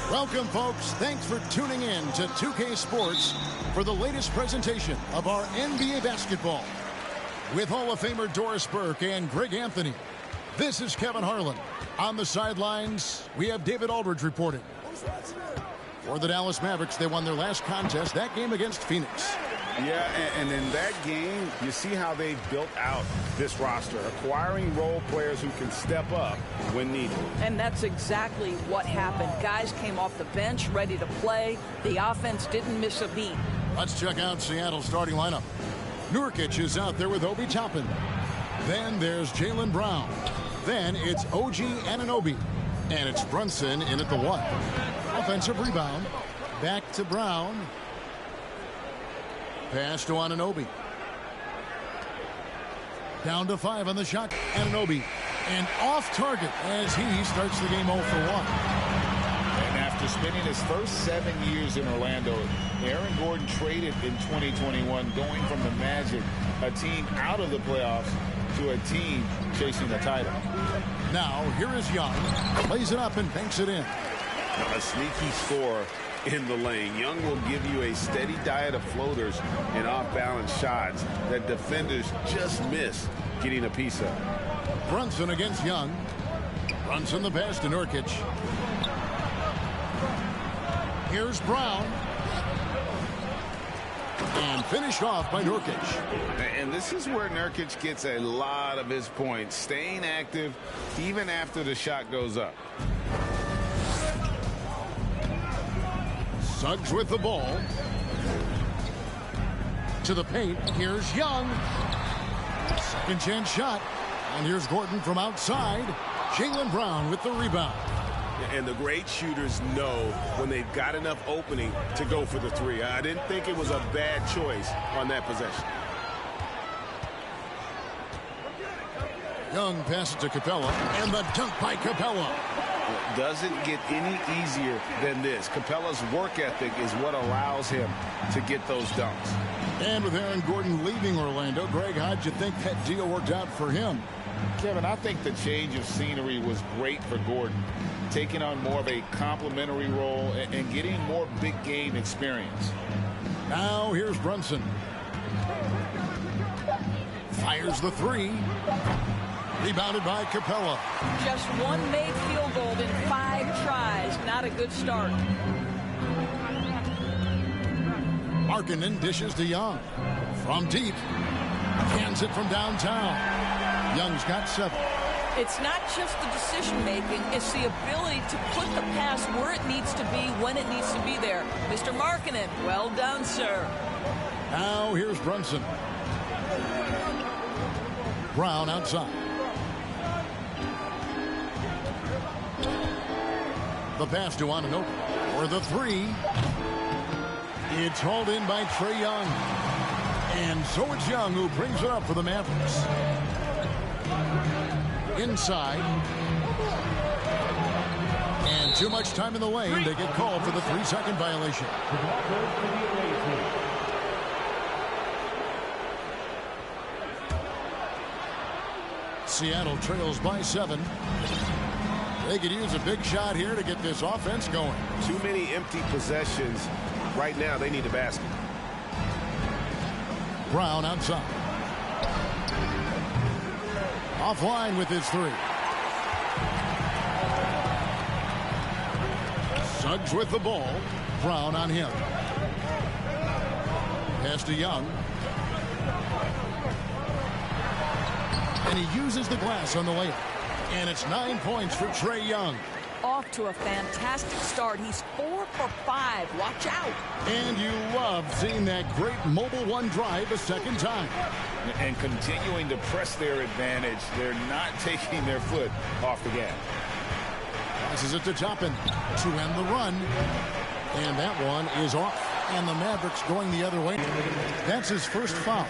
Welcome, folks. Thanks for tuning in to 2K Sports for the latest presentation of our NBA basketball. With Hall of Famer Doris Burke and Greg Anthony, this is Kevin Harlan. On the sidelines, we have David Aldridge reporting. For the Dallas Mavericks, they won their last contest, that game against Phoenix. Yeah, and in that game, you see how they've built out this roster, acquiring role players who can step up when needed. And that's exactly what happened. Guys came off the bench ready to play. The offense didn't miss a beat. Let's check out Seattle's starting lineup. Nurkic is out there with Obi Toppin. Then there's Jaylen Brown. Then it's OG Anunoby. And it's Brunson in at the 1. Offensive rebound. Back to Brown. Pass to Anunoby. Down to 5 on the shot. Anunoby. And off target as he starts the game 0 for 1. And after spending his first 7 years in Orlando, Aaron Gordon traded in 2021, going from the Magic, a team out of the playoffs, to a team chasing the title. Now, here is Young. Plays it up and banks it in. A sneaky scorer in the lane. Young will give you a steady diet of floaters and off-balance shots that defenders just miss getting a piece of. Brunson against Young. Brunson the pass to Nurkic. Here's Brown. And finished off by Nurkic. And this is where Nurkic gets a lot of his points, staying active even after the shot goes up. Suggs with the ball. To the paint. Here's Young. Second chance shot. And here's Gordon from outside. Jaylen Brown with the rebound. And the great shooters know when they've got enough opening to go for the three. I didn't think it was a bad choice on that possession. Young passes to Capella. And the dunk by Capella. It doesn't get any easier than this. Capella's work ethic is what allows him to get those dunks. And with Aaron Gordon leaving Orlando, Greg, how'd you think that deal worked out for him? Kevin, I think the change of scenery was great for Gordon, taking on more of a complimentary role and getting more big game experience. Now here's Brunson. Fires the 3. Rebounded by Capella. Just one made field goal in 5 tries. Not a good start. Markkanen dishes to Young. From deep. Cans it from downtown. Young's got 7. It's not just the decision-making. It's the ability to put the pass where it needs to be, when it needs to be there. Mr. Markkanen, well done, sir. Now here's Brunson. Brown outside. The pass to Anunoby for the 3. It's hauled in by Trae Young. And so it's Young who brings it up for the Mavericks. Inside. And too much time in the lane. They get called for the 3-second violation. Seattle trails by 7. They could use a big shot here to get this offense going. Too many empty possessions. Right now, they need a basket. Brown outside. Offline with his 3. Suggs with the ball. Brown on him. Pass to Young. And he uses the glass on the layup. And it's 9 points for Trae Young. Off to a fantastic start. He's 4 for 5. Watch out. And you love seeing that great mobile one drive a second time. And continuing to press their advantage. They're not taking their foot off the gas. Passes it to Toppin to end the run. And that one is off. And the Mavericks going the other way. That's his first foul.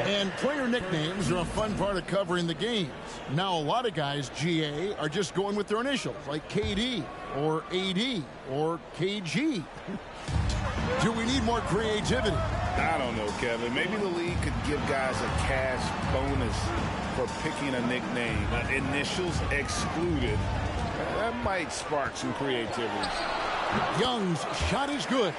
And player nicknames are a fun part of covering the games. Now, a lot of guys, GA, are just going with their initials, like KD or AD or KG. Do we need more creativity? I don't know, Kevin. Maybe the league could give guys a cash bonus for picking a nickname. Initials excluded. That might spark some creativity. Young's shot is good.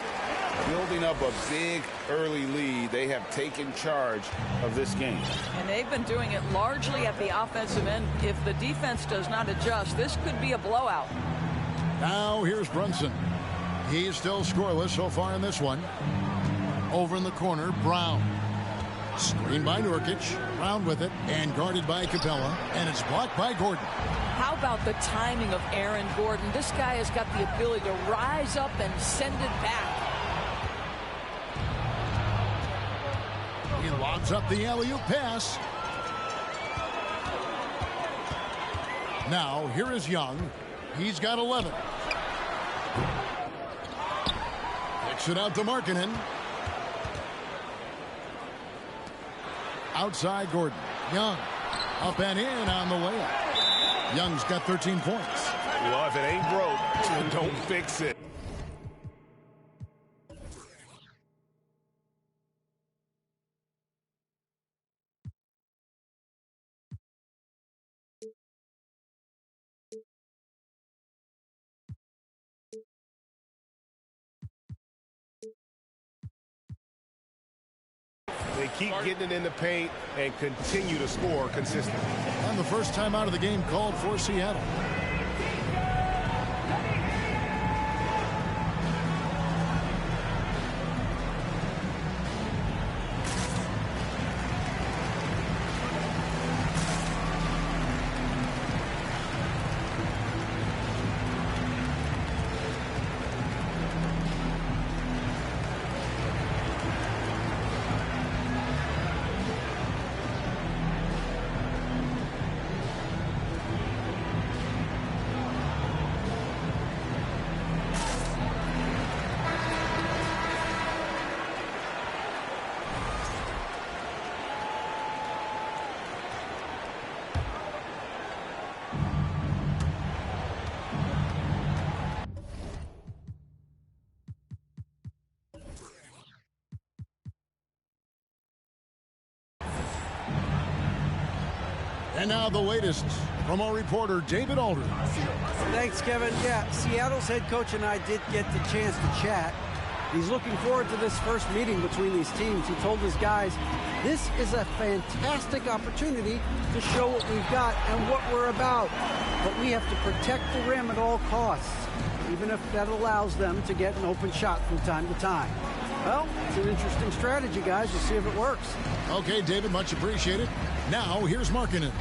Building up a big early lead, they have taken charge of this game. And they've been doing it largely at the offensive end. If the defense does not adjust, this could be a blowout. Now here's Brunson. He's still scoreless so far in this one. Over in the corner, Brown. Screen by Nurkic. Brown with it and guarded by Capella. And it's blocked by Gordon. How about the timing of Aaron Gordon? This guy has got the ability to rise up and send it back. He lobs up the alley-oop pass. Now, here is Young. He's got 11. Kicks it out to Markkanen. Outside Gordon. Young. Up and in on the layup. Young's got 13 points. Well, if it ain't broke, don't fix it. They keep getting it in the paint and continue to score consistently. And the first time out of the game called for Seattle. And now the latest from our reporter, David Aldridge. Thanks, Kevin. Yeah, Seattle's head coach and I did get the chance to chat. He's looking forward to this first meeting between these teams. He told his guys, this is a fantastic opportunity to show what we've got and what we're about. But we have to protect the rim at all costs, even if that allows them to get an open shot from time to time. Well, it's an interesting strategy, guys. We'll see if it works. Okay, David, much appreciated. Now, here's Markkanen.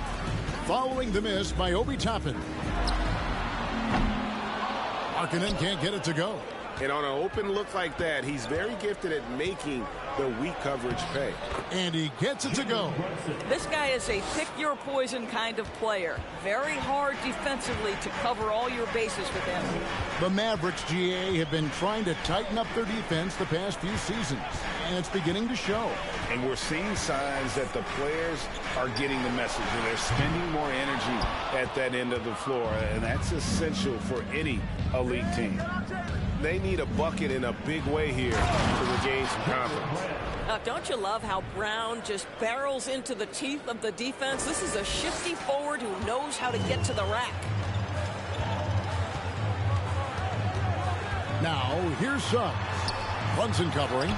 Following the miss by Obi Toppin. Markkanen can't get it to go. And on an open look like that, he's very gifted at making the weak coverage pay. And he gets it to go. This guy is a pick-your-poison kind of player. Very hard defensively to cover all your bases with him. The Mavericks, GA, have been trying to tighten up their defense the past few seasons, and it's beginning to show. And we're seeing signs that the players are getting the message, and they're spending more energy at that end of the floor, and that's essential for any elite team. They need a bucket in a big way here to regain some confidence. Don't you love how Brown just barrels into the teeth of the defense? This is a shifty forward who knows how to get to the rack. Now, here's Suggs. Brunson covering.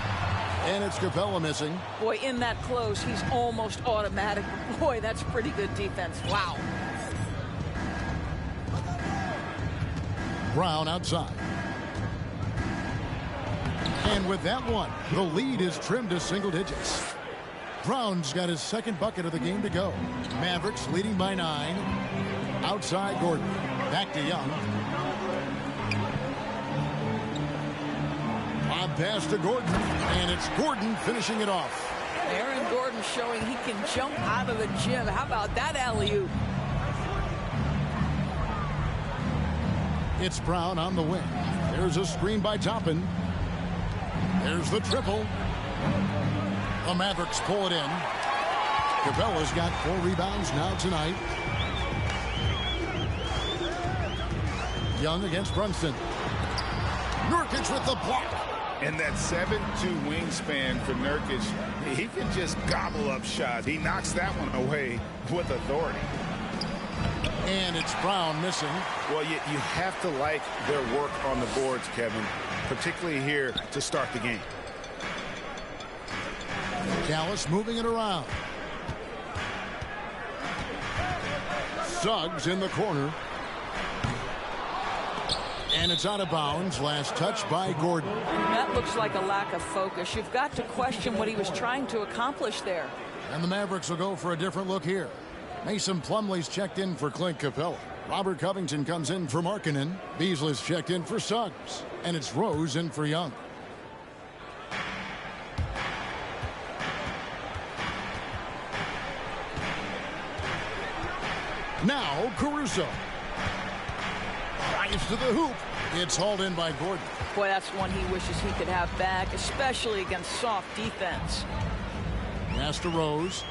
And it's Capella missing. Boy, in that close, he's almost automatic. Boy, that's pretty good defense. Wow. Brown outside. And with that one, the lead is trimmed to single digits. Brown's got his second bucket of the game to go. Mavericks leading by 9. Outside Gordon. Back to Young. Lob pass to Gordon. And it's Gordon finishing it off. Aaron Gordon showing he can jump out of the gym. How about that alley-oop? It's Brown on the wing. There's a screen by Toppin. There's the triple. The Mavericks pull it in. Capella's got 4 rebounds now tonight. Young against Brunson. Nurkic with the block. And that 7'2" wingspan for Nurkic, he can just gobble up shots. He knocks that one away with authority. And it's Brown missing. Well, you have to like their work on the boards, Kevin, particularly here to start the game. Dallas moving it around. Suggs in the corner. And it's out of bounds. Last touch by Gordon. That looks like a lack of focus. You've got to question what he was trying to accomplish there. And the Mavericks will go for a different look here. Mason Plumlee's checked in for Clint Capella. Robert Covington comes in for Markkanen. Beasley's checked in for Suggs. And it's Rose in for Young. Now Caruso. Drives to the hoop. It's hauled in by Gordon. Boy, that's one he wishes he could have back, especially against soft defense. Pass to Rose.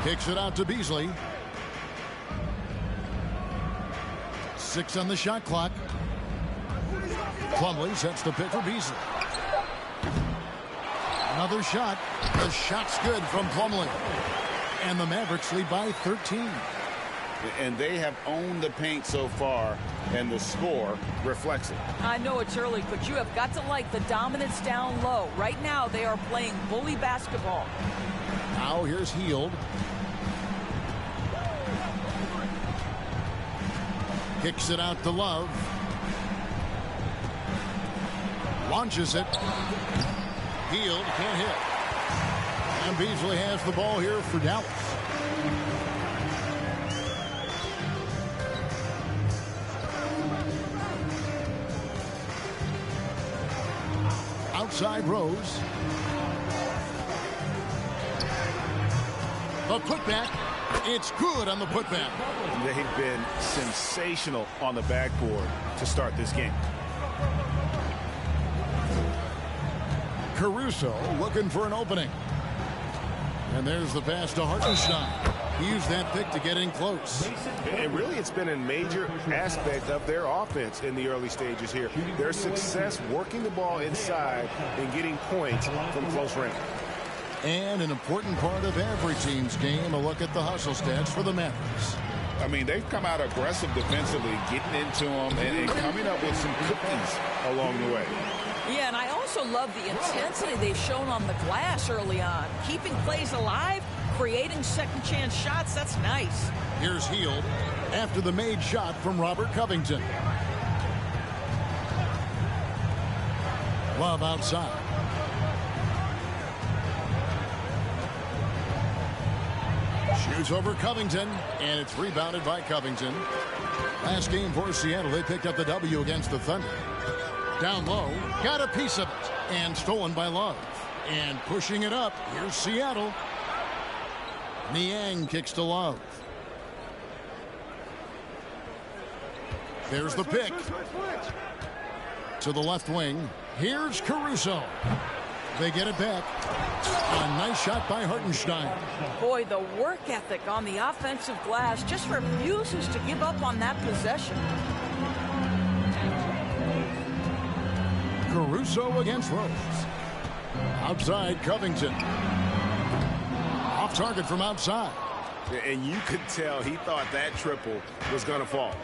Kicks it out to Beasley. 6 on the shot clock. Plumlee sets the pick for Beasley. Another shot. The shot's good from Plumlee. And the Mavericks lead by 13. And they have owned the paint so far, and the score reflects it. I know it's early, but you have got to like the dominance down low. Right now, they are playing bully basketball. Now here's Hield. Kicks it out to Love. Launches it. Hield can't hit. And Beasley has the ball here for Dallas. Outside Rose. The putback. It's good on the putback. They've been sensational on the backboard to start this game. Caruso looking for an opening. And there's the pass to Hartenstein. He used that pick to get in close. And really, it's been a major aspect of their offense in the early stages here. Their success working the ball inside and getting points from close range. And an important part of every team's game, a look at the hustle stats for the Mavericks. I mean, they've come out aggressive defensively, getting into them and coming up with some cookies along the way. Yeah, and I also love the intensity they've shown on the glass early on. Keeping plays alive, creating second chance shots, that's nice. Here's Hield after the made shot from Robert Covington. Love outside. Shoots over Covington, and it's rebounded by Covington. Last game for Seattle, they picked up the W against the Thunder. Down low, got a piece of it, and stolen by Love. And pushing it up, here's Seattle. Niang kicks to Love. There's the pick. To the left wing, here's Caruso. They get it back. A nice shot by Hartenstein. Boy, the work ethic on the offensive glass just refuses to give up on that possession. Caruso against Rose. Outside Covington. Off target from outside. And you could tell he thought that triple was going to fall.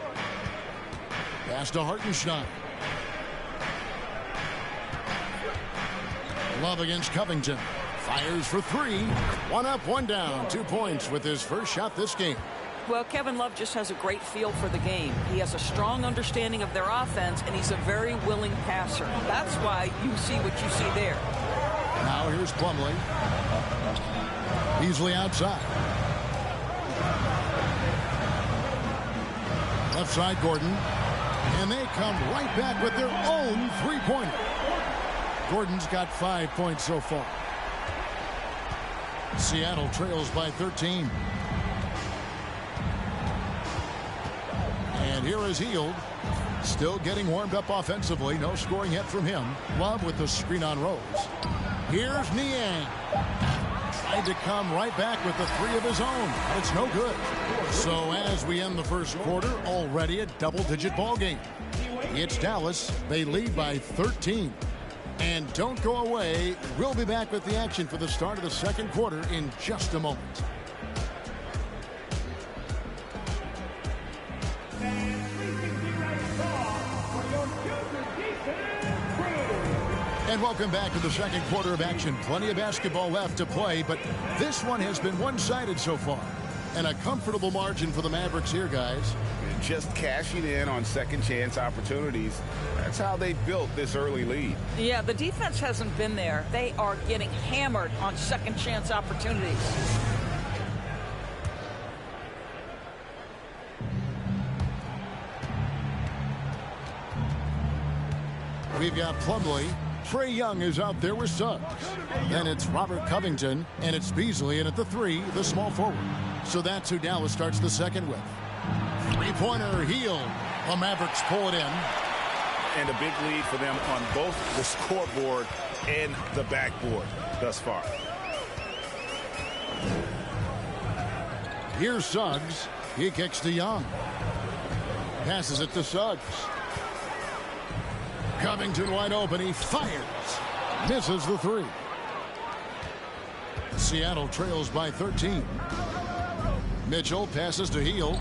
Pass to Hartenstein. Love against Covington. Fires for 3. 1 up, 1 down. 2 points with his first shot this game. Well, Kevin Love just has a great feel for the game. He has a strong understanding of their offense, and he's a very willing passer. That's why you see what you see there. Now here's Plumlee. Beasley outside. Left side, Gordon. And they come right back with their own three-pointer. Gordon's got 5 points so far. Seattle trails by 13. And here is Hield. Still getting warmed up offensively. No scoring yet from him. Love with the screen on Rose. Here's Niang. Tried to come right back with the three of his own. It's no good. So as we end the first quarter, already a double-digit ball game. It's Dallas. They lead by 13. And don't go away. We'll be back with the action for the start of the second quarter in just a moment. And welcome back to the second quarter of action. Plenty of basketball left to play, but this one has been one-sided so far. And a comfortable margin for the Mavericks here, guys. Just cashing in on second chance opportunities. That's how they built this early lead. Yeah, the defense hasn't been there. They are getting hammered on second chance opportunities. We've got Plumlee. Trae Young is out there with Suggs. Then it's Robert Covington, and it's Beasley in at the three, the small forward. So that's who Dallas starts the second with. Three-pointer, Hield. The Mavericks pull it in. And a big lead for them on both the scoreboard and the backboard thus far. Here's Suggs. He kicks to Young. Passes it to Suggs. Covington wide open. He fires. Misses the three. Seattle trails by 13. Mitchell passes to Hield.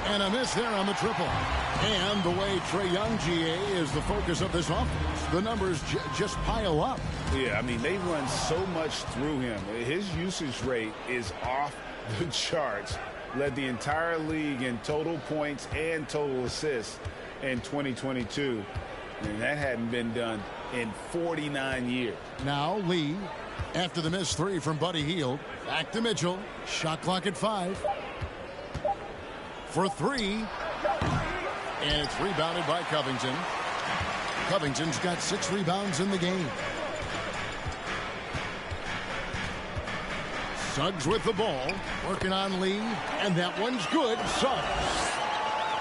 And a miss there on the triple. And the way Trae Young, GA, is the focus of this offense. The numbers just pile up. Yeah, I mean, they run so much through him. His usage rate is off the charts. Led the entire league in total points and total assists in 2022. And that hadn't been done in 49 years. Now Lee, after the missed three from Buddy Hield. Back to Mitchell. Shot clock at 5. For 3. And it's rebounded by Covington. Covington's got 6 rebounds in the game. Suggs with the ball. Working on Lee. And that one's good.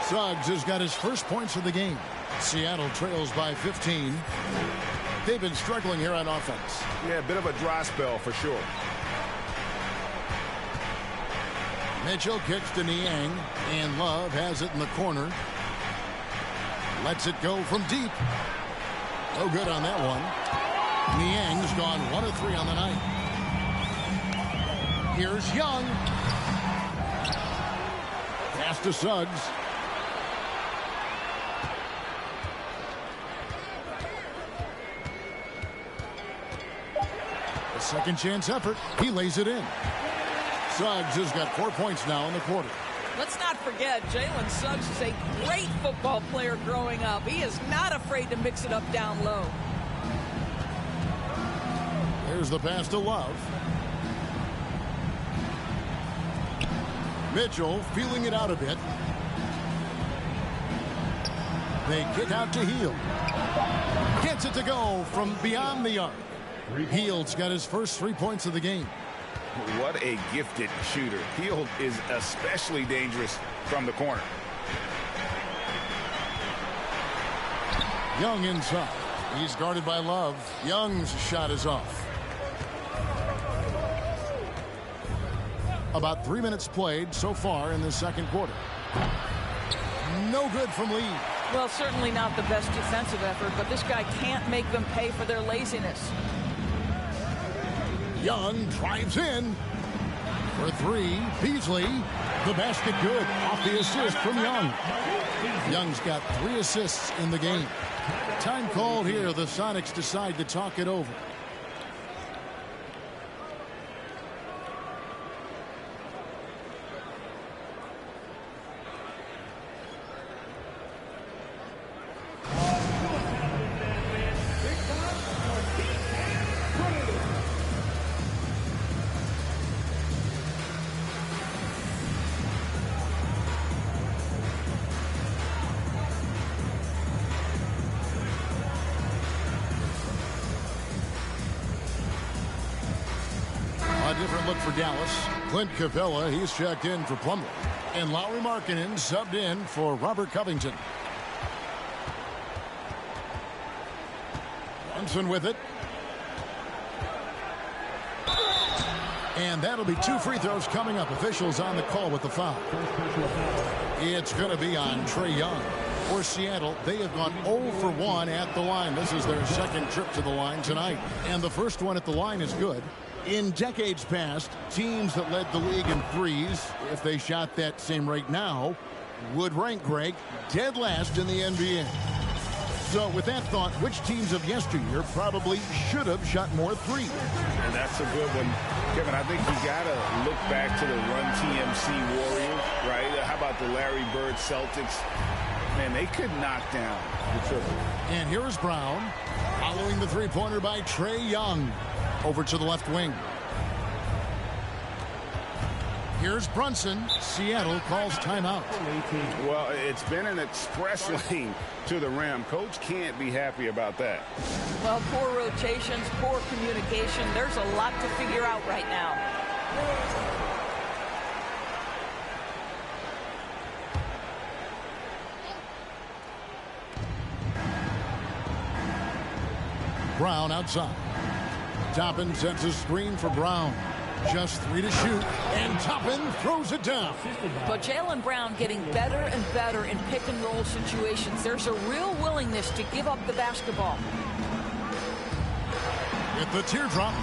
Suggs has got his first points of the game. Seattle trails by 15. They've been struggling here on offense. Yeah, a bit of a dry spell for sure. Mitchell kicks to Niang, and Love has it in the corner. Lets it go from deep. No good on that one. Niang's gone 1 of 3 on the night. Here's Young. Pass to Suggs. A second chance effort. He lays it in. Suggs has got 4 points now in the quarter. Let's not forget, Jalen Suggs is a great football player growing up. He is not afraid to mix it up down low. There's the pass to Love. Mitchell feeling it out a bit. They kick out to Hield. Gets it to go from beyond the arc. Hield's got his first 3 points of the game. What a gifted shooter. Hield is especially dangerous from the corner. Young inside. He's guarded by Love. Young's shot is off. About 3 minutes played so far in the second quarter. No good from Lee. Well, certainly not the best defensive effort, but this guy can't make them pay for their laziness. Young drives in for 3. Beasley, the basket good off the assist from Young. Young's got 3 assists in the game. Time called here. The Sonics decide to talk it over. different look for Dallas. Clint Capella, he's checked in for Plumlee. And Lauri Markkanen subbed in for Robert Covington. Brunson with it. And that'll be 2 free throws coming up. Officials on the call with the foul. It's going to be on Trae Young. For Seattle, they have gone 0 for 1 at the line. This is their second trip to the line tonight. And the first one at the line is good. In decades past, teams that led the league in threes, if they shot that same rate now, would rank, Greg, dead last in the NBA. So with that thought, which teams of yesteryear probably should have shot more threes? And that's a good one. Kevin, I think you got to look back to the Run TMC Warriors, right? How about the Larry Bird Celtics? Man, they could knock down the triple. And here's Brown, following the three-pointer by Trae Young. Over to the left wing. Here's Brunson. Seattle calls timeout. Well, it's been an express lane to the rim. Coach can't be happy about that. Well, poor rotations, poor communication. There's a lot to figure out right now. Brown outside. Toppin sets a screen for Brown. Just 3 to shoot, and Toppin throws it down. But Jaylen Brown getting better and better in pick-and-roll situations. There's a real willingness to give up the basketball. With the teardrop,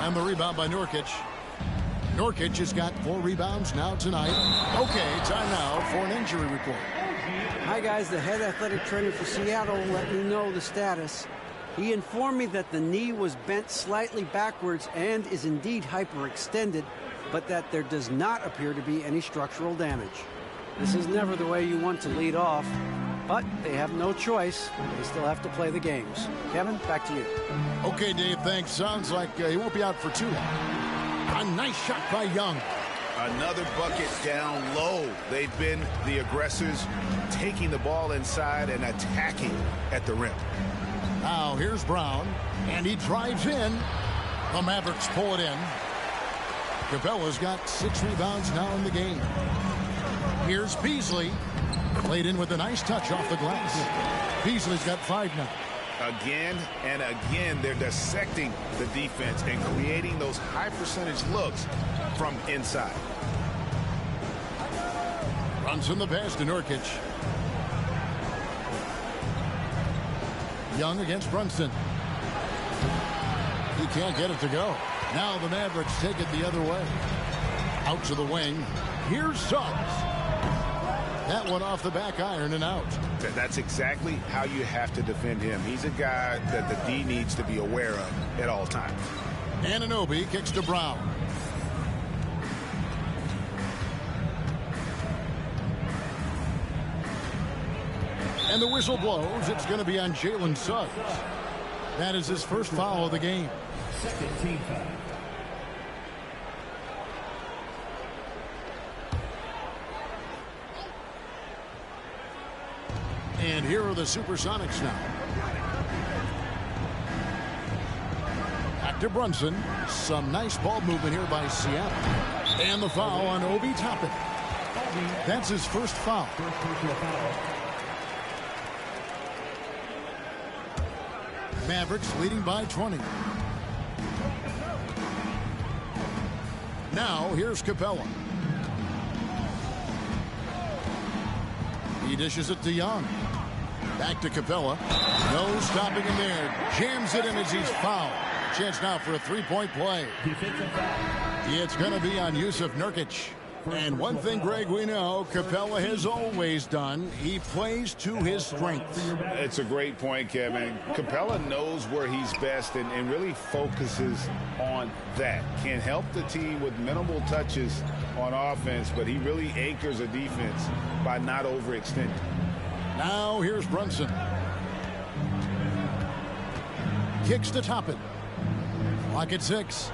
and the rebound by Nurkic. Nurkic has got 4 rebounds now tonight. Okay, time now for an injury report. Hi, guys. The head athletic trainer for Seattle let me know the status. He informed me that the knee was bent slightly backwards and is indeed hyperextended, but that there does not appear to be any structural damage. This is never the way you want to lead off, but they have no choice. They still have to play the games. Kevin, back to you. Okay, Dave, thanks. Sounds like he won't be out for too long. A nice shot by Young. Another bucket down low. They've been the aggressors, taking the ball inside and attacking at the rim. Now here's Brown, and he drives in. The Mavericks pull it in. Capella's got 6 rebounds now in the game. Here's Beasley, played in with a nice touch off the glass. Beasley's got 5 now. Again and again, they're dissecting the defense and creating those high percentage looks from inside. Runs in the pass to Nurkic. Young against Brunson. He can't get it to go. Now the Mavericks take it the other way. Out to the wing. Here's Suggs. That one off the back iron and out. That's exactly how you have to defend him. He's a guy that the D needs to be aware of at all times. Anunoby kicks to Brown. And the whistle blows. It's going to be on Jalen Suggs. That is his first foul of the game. Second team foul. And here are the Supersonics now. Back to Brunson. Some nice ball movement here by Seattle. And the foul on Obi Toppin. That's his first foul. Mavericks leading by 20. Now here's Capella. He dishes it to Young. Back to Capella. No stopping him there. Jams it in as he's fouled. Chance now for a three-point play. It's going to be on Yusuf Nurkic. And one thing, Greg, we know Capella has always done. He plays to his strengths. It's a great point, Kevin. Capella knows where he's best and really focuses on that. Can help the team with minimal touches on offense, but he really anchors a defense by not overextending. Now here's Brunson. Kicks to Toppin. Clock at 6.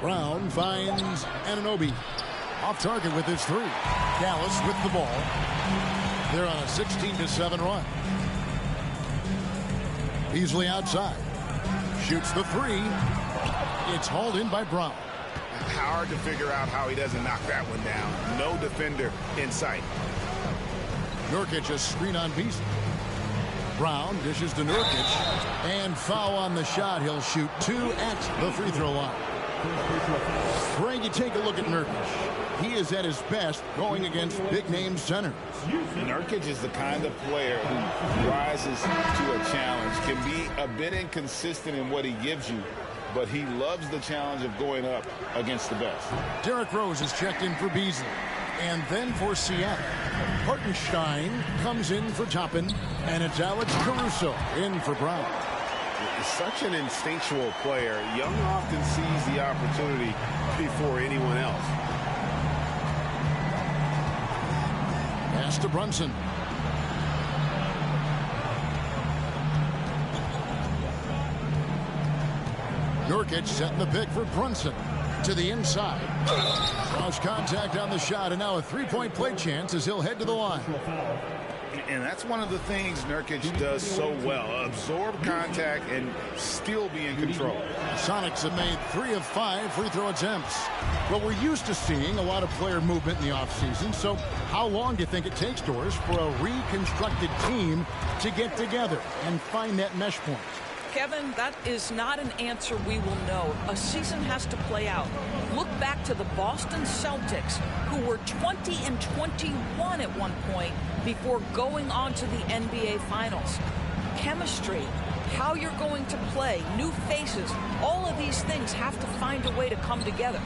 Brown finds Anunoby. Off target with his 3. Dallas with the ball. They're on a 16-7 run. Beasley outside. Shoots the three. It's hauled in by Brown. Hard to figure out how he doesn't knock that one down. No defender in sight. Nurkic a screen on Beasley. Brown dishes to Nurkic. And foul on the shot. He'll shoot 2 at the free throw line. Greg, you take a look at Nurkic. He is at his best going against big-name centers. Nurkic is the kind of player who rises to a challenge, can be a bit inconsistent in what he gives you, but he loves the challenge of going up against the best. Derrick Rose is checked in for Beasley. And then for Seattle, Hartenstein comes in for Toppin, and it's Alex Caruso in for Brown. He's such an instinctual player. Young often sees the opportunity before anyone else. Pass to Brunson. Nurkic setting the pick for Brunson. To the inside. Cross contact on the shot, and now a three-point play chance as he'll head to the line. And that's one of the things Nurkic does so well. Absorb contact and still be in control. Sonics have made 3 of 5 free throw attempts. Well, we're used to seeing a lot of player movement in the offseason, so how long do you think it takes, Doris, for a reconstructed team to get together and find that mesh point? Kevin, that is not an answer we will know. A season has to play out. Look back to the Boston Celtics, who were 20-21 at one point before going on to the NBA Finals. Chemistry, how you're going to play, new faces, all of these things have to find a way to come together.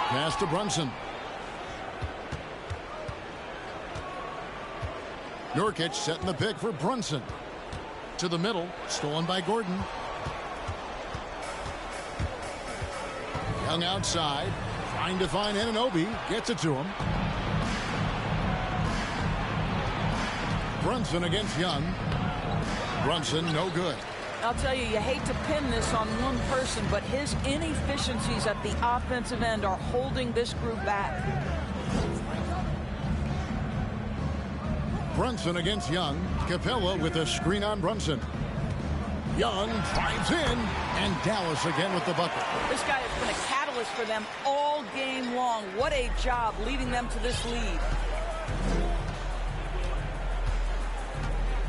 Pass to Brunson. Nurkic setting the pick for Brunson. To the middle, stolen by Gordon. Young outside, trying to find Anunoby, gets it to him. Brunson against Young. Brunson, no good. I'll tell you, you hate to pin this on one person, but his inefficiencies at the offensive end are holding this group back. Brunson against Young. Capella with a screen on Brunson. Young drives in, and Dallas again with the bucket. This guy has been a catalyst for them all game long. What a job leading them to this lead.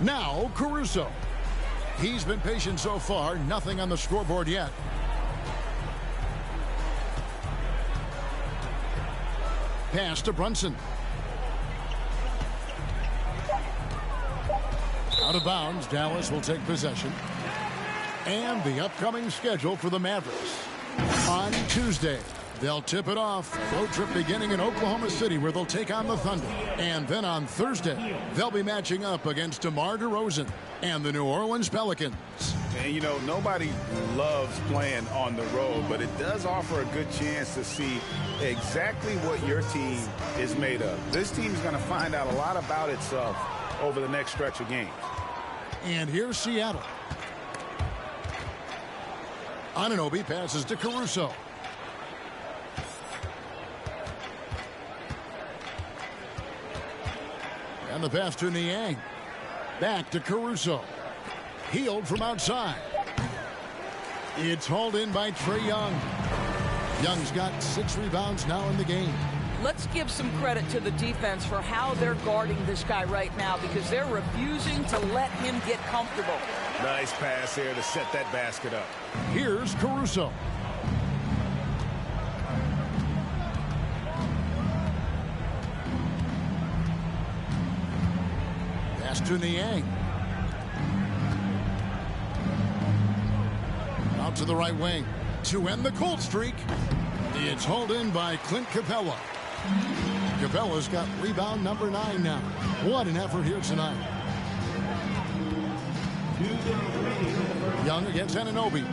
Now Caruso. He's been patient so far. Nothing on the scoreboard yet. Pass to Brunson. Out of bounds, Dallas will take possession. And the upcoming schedule for the Mavericks. On Tuesday, they'll tip it off. Road trip beginning in Oklahoma City, where they'll take on the Thunder. And then on Thursday, they'll be matching up against DeMar DeRozan and the New Orleans Pelicans. And, you know, nobody loves playing on the road, but it does offer a good chance to see exactly what your team is made of. This team is going to find out a lot about itself over the next stretch of games. And here's Seattle. Anunoby passes to Caruso. And the pass to Niang. Back to Caruso. Healed from outside. It's hauled in by Trae Young. Young's got 6 rebounds now in the game. Let's give some credit to the defense for how they're guarding this guy right now, because they're refusing to let him get comfortable. Nice pass here to set that basket up. Here's Caruso. Pass to Niang. Out to the right wing to end the cold streak. It's hauled in by Clint Capella. Capella's got rebound number 9 now. What an effort here tonight. Young against Anunoby.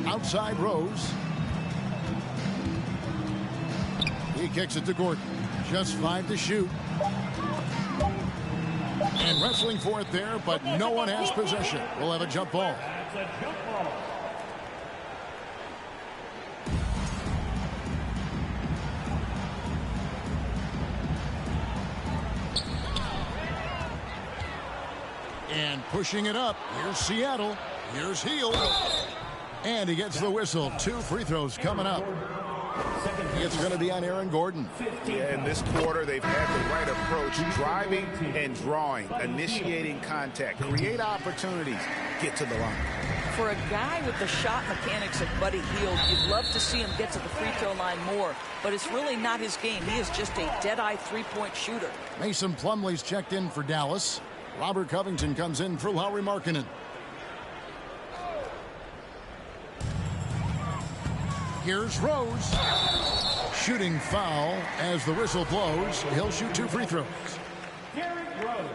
Outside Rose. He kicks it to Gordon. Just 5 to shoot. And wrestling for it there, but no one has possession. We'll have a jump ball. And pushing it up. Here's Seattle. Here's Hield. And he gets the whistle. 2 free throws coming up. It's going to be on Aaron Gordon. Yeah, in this quarter, they've had the right approach, driving and drawing, initiating contact, create opportunities, get to the line. For a guy with the shot mechanics of Buddy Hield, you'd love to see him get to the free throw line more, but it's really not his game. He is just a dead-eye three-point shooter. Mason Plumlee's checked in for Dallas. Robert Covington comes in for Lauri Markkanen. Here's Rose. Shooting foul as the whistle blows. He'll shoot 2 free throws.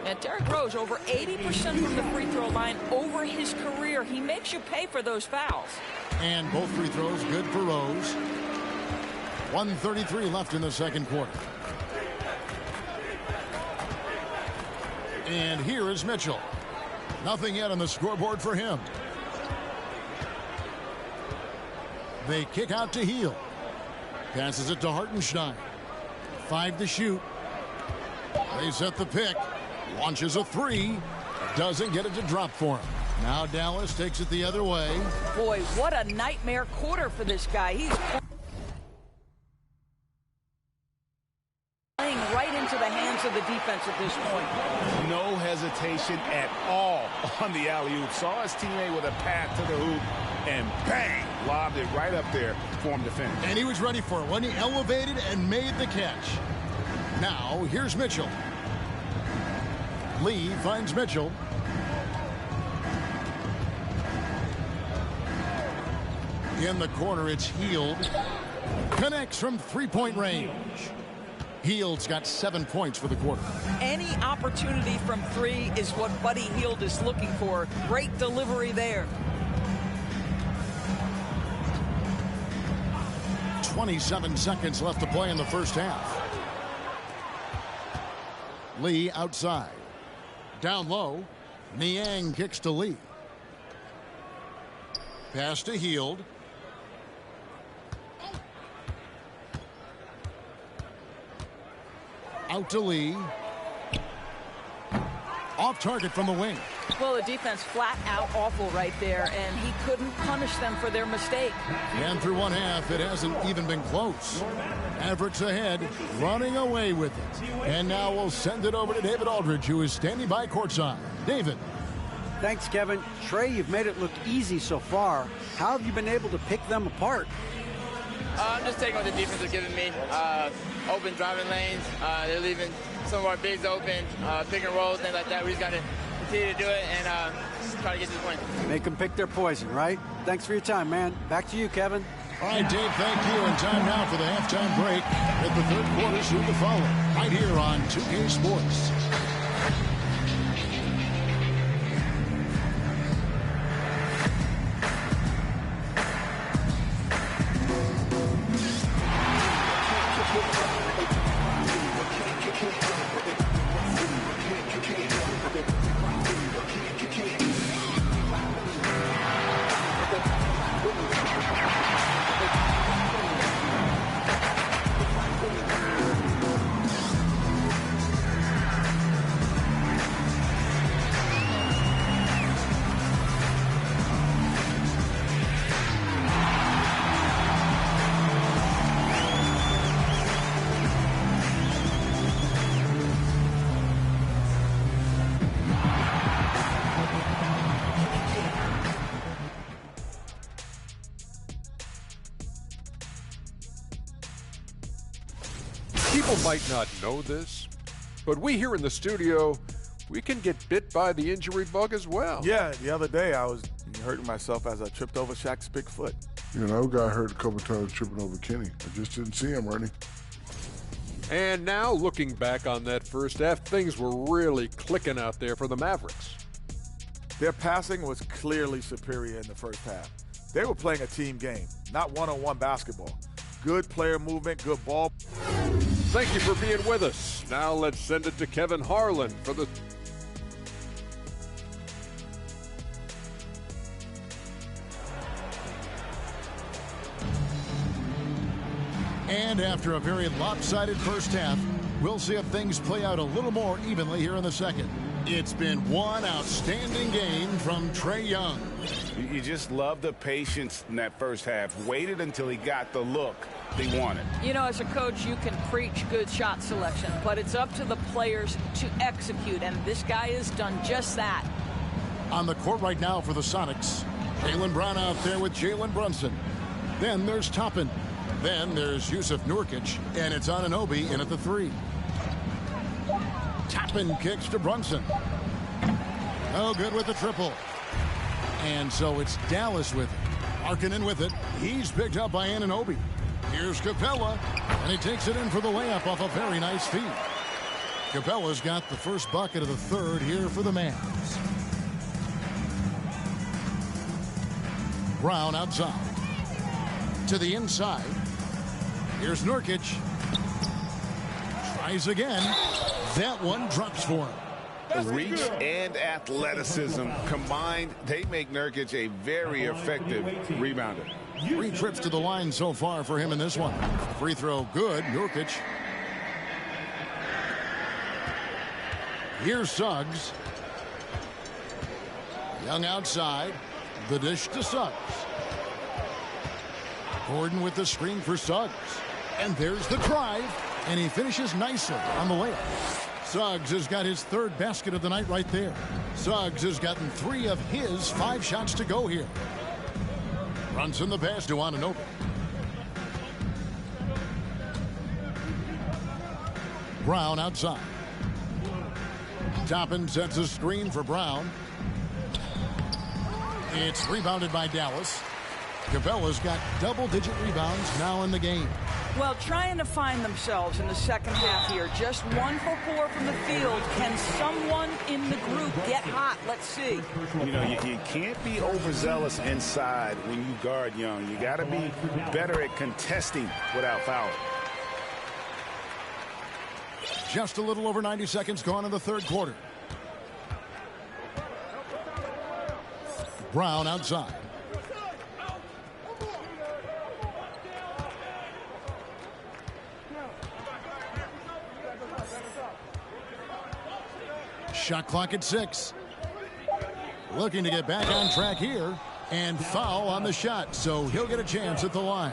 And Derrick Rose, over 80% from the free throw line over his career. He makes you pay for those fouls. And both free throws good for Rose. 1:33 left in the second quarter. And here is Mitchell. Nothing yet on the scoreboard for him. They kick out to Hield. Passes it to Hartenstein. 5 to shoot. They set the pick. Launches a 3. Doesn't get it to drop for him. Now Dallas takes it the other way. Boy, what a nightmare quarter for this guy. He's playing right into the hands of the defense at this point. No hesitation at all on the alley-oop. Saw his teammate with a path to the hoop, and bang, lobbed it right up there for him to finish. And he was ready for it when he elevated and made the catch. Now, here's Mitchell. Lee finds Mitchell. In the corner, it's Hield. Connects from three-point range. Hield's got 7 points for the quarter. Any opportunity from 3 is what Buddy Hield is looking for. Great delivery there. 27 seconds left to play in the first half. Lee outside. Down low. Niang kicks to Lee. Pass to Hield. Out to Lee. Off target from the wing. Well, the defense flat out awful right there, and he couldn't punish them for their mistake. And through one half, it hasn't even been close. Mavericks ahead, running away with it. And now we'll send it over to David Aldridge, who is standing by courtside. David. Thanks, Kevin. Trey, you've made it look easy so far. How have you been able to pick them apart? I'm just taking what the defense is giving me. Open driving lanes. They're leaving some of our bigs open, pick and rolls, things like that. We just got to continue to do it and try to get to the point. Make them pick their poison, right? Thanks for your time, man. Back to you, Kevin. All right, Dave, thank you. And time now for the halftime break. With the third quarter soon to follow. Right here on 2K Sports. People might not know this, but we here in the studio, we can get bit by the injury bug as well. Yeah, the other day I was hurting myself as I tripped over Shaq's big foot. You know, I got hurt a couple times tripping over Kenny. I just didn't see him, Ernie. And now, looking back on that first half, things were really clicking out there for the Mavericks. Their passing was clearly superior in the first half. They were playing a team game, not one-on-one basketball. Good player movement, good ball. Thank you for being with us. Now let's send it to Kevin Harlan for the... And after a very lopsided first half, we'll see if things play out a little more evenly here in the second. It's been one outstanding game from Trae Young. You just love the patience in that first half. Waited until he got the look he wanted. You know, as a coach, you can preach good shot selection, but it's up to the players to execute, and this guy has done just that. On the court right now for the Sonics, Jaylen Brown out there with Jalen Brunson. Then there's Toppin. Then there's Yusuf Nurkic, and it's Anunoby in at the 3. Toppin kicks to Brunson. No good with the triple. And so it's Dallas with it. Markkanen with it. He's picked up by Anunoby. Here's Capella, and he takes it in for the layup off a very nice feed. Capella's got the first bucket of the third here for the Mavs. Brown outside. To the inside. Here's Nurkic. Tries again. That one drops for him. Reach and athleticism combined, they make Nurkic a very effective rebounder. 3 trips to the line so far for him in this one. Free throw good. Nurkic. Here's Suggs. Young outside. The dish to Suggs. Gordon with the screen for Suggs. And there's the drive. And he finishes nicely on the layup. Suggs has got his 3rd basket of the night right there. Suggs has gotten 3 of his 5 shots to go here. Runs in the pass to Anunoby. Brown outside. Toppin sets a screen for Brown. It's rebounded by Dallas. Capella's got double-digit rebounds now in the game. Well, trying to find themselves in the second half here. Just 1 for 4 from the field. Can someone in the group get hot? Let's see. You know, you can't be overzealous inside when you guard Young. You got to be better at contesting without fouling. Just a little over 90 seconds gone in the 3rd quarter. Brown outside. Shot clock at 6. Looking to get back on track here. And foul on the shot, so he'll get a chance at the line.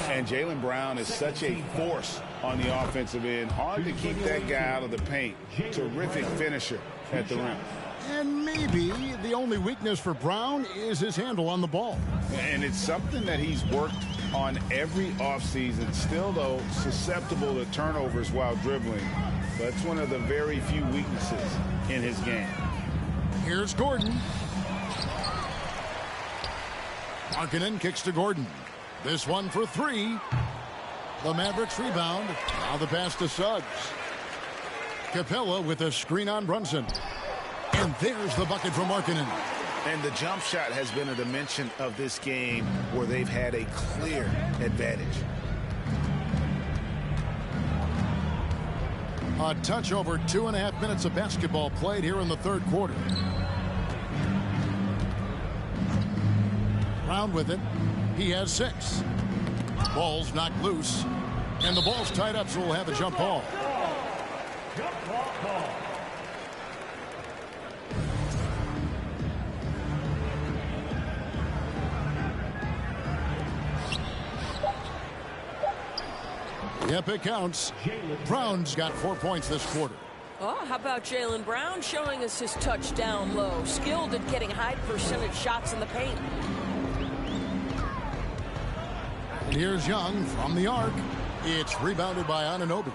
And Jaylen Brown is such a force on the offensive end. Hard to keep that guy out of the paint. Terrific finisher at the rim. And maybe the only weakness for Brown is his handle on the ball. And it's something that he's worked on every offseason. Still, though, susceptible to turnovers while dribbling. That's one of the very few weaknesses in his game. Here's Gordon. Markkanen kicks to Gordon. This one for 3. The Mavericks rebound. Now the pass to Suggs. Capella with a screen on Brunson. And there's the bucket from Markkanen. And the jump shot has been a dimension of this game where they've had a clear advantage. A touch over 2.5 minutes of basketball played here in the 3rd quarter. Brown with it. He has 6. Ball's knocked loose. And the ball's tied up, so we'll have a jump ball. Yep, it counts. Brown's got 4 points this quarter. Oh, how about Jaylen Brown showing us his touchdown low? Skilled at getting high percentage shots in the paint. And here's Young from the arc. It's rebounded by Anunoby.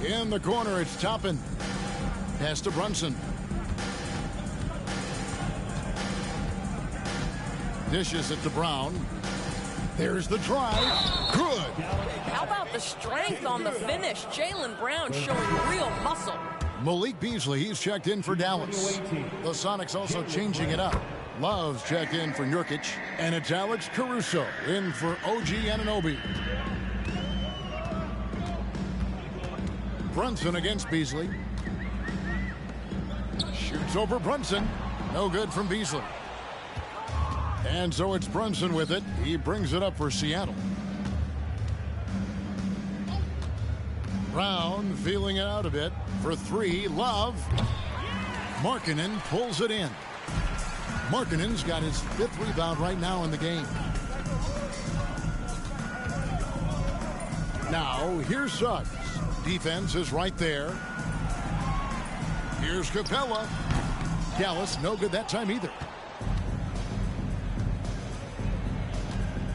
In the corner, it's Toppin. Pass to Brunson. Dishes it to Brown. There's the drive. Good. How about the strength on the finish? Jaylen Brown showing real muscle. Malik Beasley, he's checked in for Dallas. The Sonics also changing it up. Love's checked in for Nurkic. And it's Alex Caruso in for OG Anunoby. Brunson against Beasley. Shoots over Brunson. No good from Beasley. And so it's Brunson with it. He brings it up for Seattle. Brown feeling it out a bit. For three, Love. Markkanen pulls it in. Markkanen's got his 5th rebound right now in the game. Now, here's Suggs. Defense is right there. Here's Capella. Dallas, no good that time either.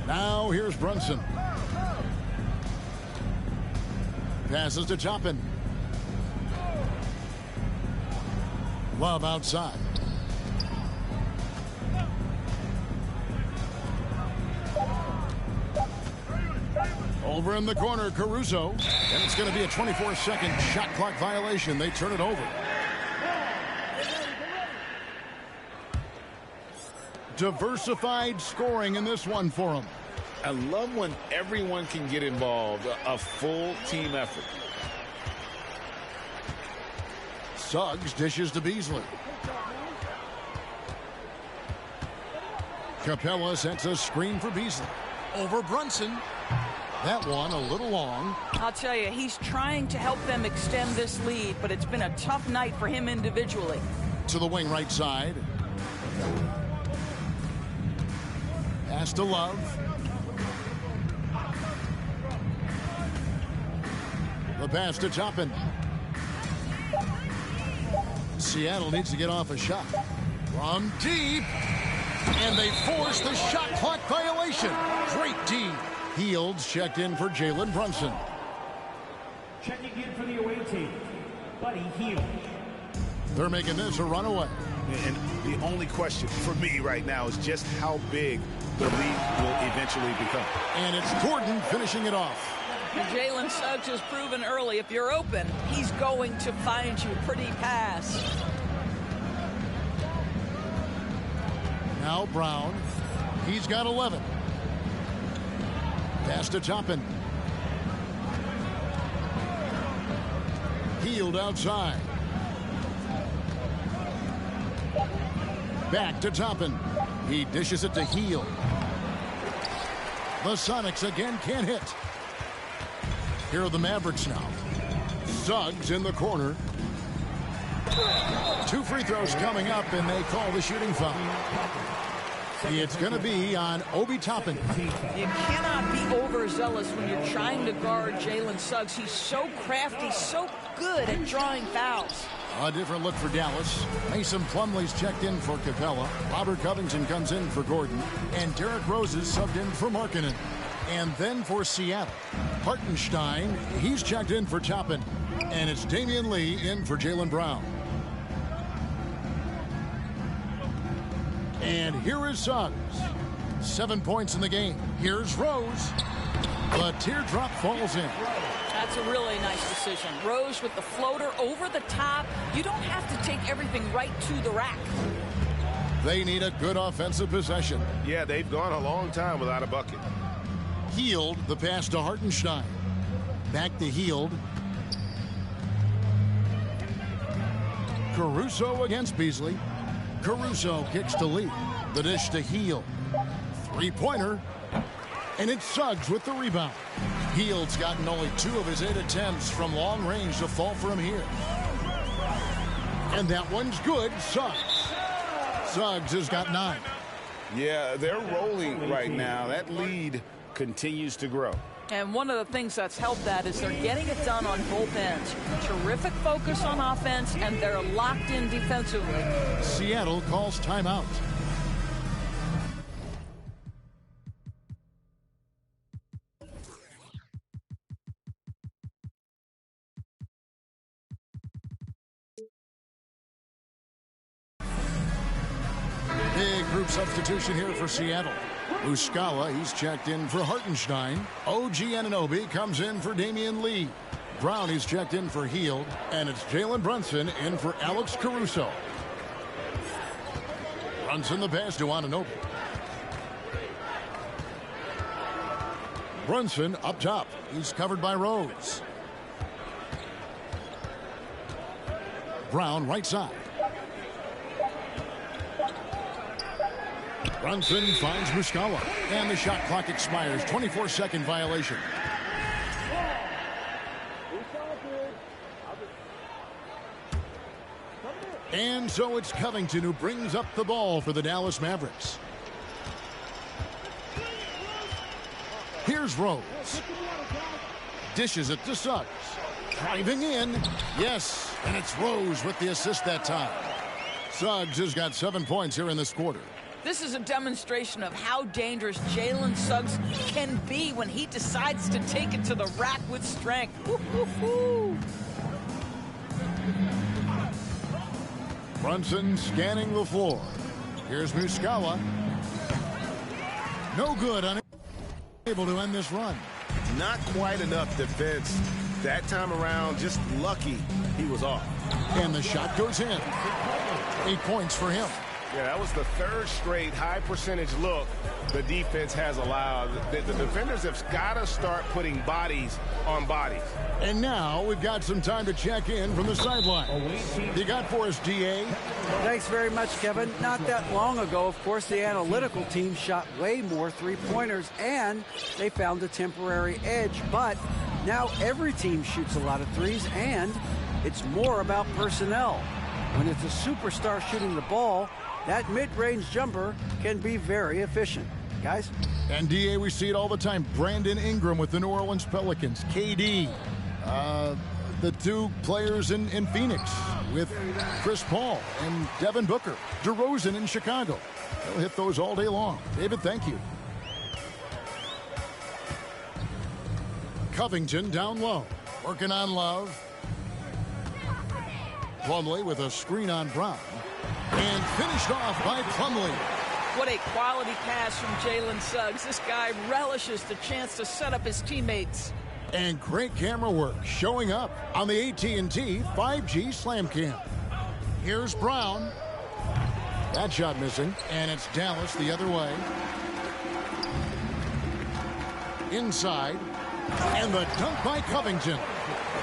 Now, here's Brunson. Passes to Toppin. Love outside. Over in the corner, Caruso. And it's going to be a 24-second shot clock violation. They turn it over. Diversified scoring in this one for them. I love when everyone can get involved, a full team effort. Suggs dishes to Beasley. Capella sets a screen for Beasley. Over Brunson. That one a little long. I'll tell you, he's trying to help them extend this lead, but it's been a tough night for him individually. To the wing right side. Pass to Love. The pass to Toppin. Seattle needs to get off a shot. From deep. And they force the shot clock violation. Great D. Fields checked in for Jalen Brunson. Checking in for the away team, Buddy Hield. They're making this a runaway. And the only question for me right now is just how big the lead will eventually become. And it's Gordon finishing it off. Jalen Suggs has proven early, if you're open, he's going to find you. Pretty pass. Now Brown. He's got 11. Pass to Toppin. Hield outside. Back to Toppin. He dishes it to Hield. The Sonics again can't hit. Here are the Mavericks now. Suggs in the corner. 2 free throws coming up, and they call the shooting foul. It's going to be on Obi Toppin. You cannot be overzealous when you're trying to guard Jalen Suggs. He's so crafty, so good at drawing fouls. A different look for Dallas. Mason Plumlee's checked in for Capella. Robert Covington comes in for Gordon. And Derrick Rose is subbed in for Markkanen. And then for Seattle, Hartenstein, he's checked in for Toppin. And it's Damian Lee in for Jaylen Brown. And here is Suggs. 7 points in the game. Here's Rose. The teardrop falls in. That's a really nice decision. Rose with the floater over the top. You don't have to take everything right to the rack. They need a good offensive possession. Yeah, they've gone a long time without a bucket. Hield, the pass to Hartenstein. Back to Hield. Caruso against Beasley. Caruso kicks to Lee. The dish to Hield. Three-pointer. And it's Suggs with the rebound. Hield's gotten only 2 of his 8 attempts from long range to fall for him here. And that one's good. Suggs. Suggs has got 9. Yeah, they're rolling right now. That lead continues to grow. And one of the things that's helped that is they're getting it done on both ends. Terrific focus on offense, and they're locked in defensively. Seattle calls timeout. Big group substitution here for Seattle. Muscala, he's checked in for Hartenstein. OG Anunoby comes in for Damian Lee. Brown, he's checked in for Hield. And it's Jalen Brunson in for Alex Caruso. Brunson the pass to Anunoby. Brunson up top. He's covered by Rose. Brown right side. Brunson finds Muscala. And the shot clock expires. 24-second violation. And so it's Covington who brings up the ball for the Dallas Mavericks. Here's Rose. Dishes it to Suggs. Driving in. Yes, and it's Rose with the assist that time. Suggs has got 7 points here in this quarter. This is a demonstration of how dangerous Jalen Suggs can be when he decides to take it to the rack with strength. Woo-hoo-hoo. Brunson scanning the floor. Here's Muscala. No good, unable to end this run. Not quite enough defense. That time around, just lucky he was off. And the shot goes in. 8 points for him. Yeah, that was the third straight high percentage look the defense has allowed. The defenders have got to start putting bodies on bodies. And now we've got some time to check in from the sideline. You got for us, DA? Thanks very much, Kevin. Not that long ago, of course, the analytical team shot way more three-pointers, and they found a temporary edge. But now every team shoots a lot of threes, and it's more about personnel. When it's a superstar shooting the ball, that mid-range jumper can be very efficient. Guys? And DA, we see it all the time. Brandon Ingram with the New Orleans Pelicans. KD. The two players in Phoenix with Chris Paul and Devin Booker. DeRozan in Chicago. They'll hit those all day long. David, thank you. Covington down low. Working on Love. Plumlee with a screen on Brown. And finished off by Plumlee. What a quality pass from Jalen Suggs. This guy relishes the chance to set up his teammates. And great camera work showing up on the AT&T 5G Slam Cam. Here's Brown. That shot missing. And it's Dallas the other way. Inside. And the dunk by Covington.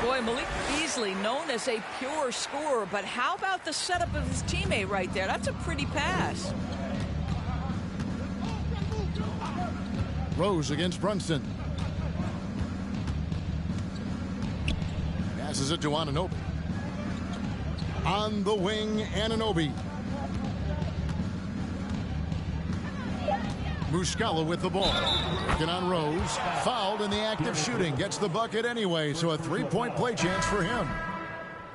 Boy, Malik Beasley known as a pure scorer, but how about the setup of his teammate right there? That's a pretty pass. Rose against Brunson. Passes it to Anunoby. On the wing, Anunoby. Muscala with the ball. Working on Rose. Fouled in the act of shooting. Gets the bucket anyway, so a three-point play chance for him.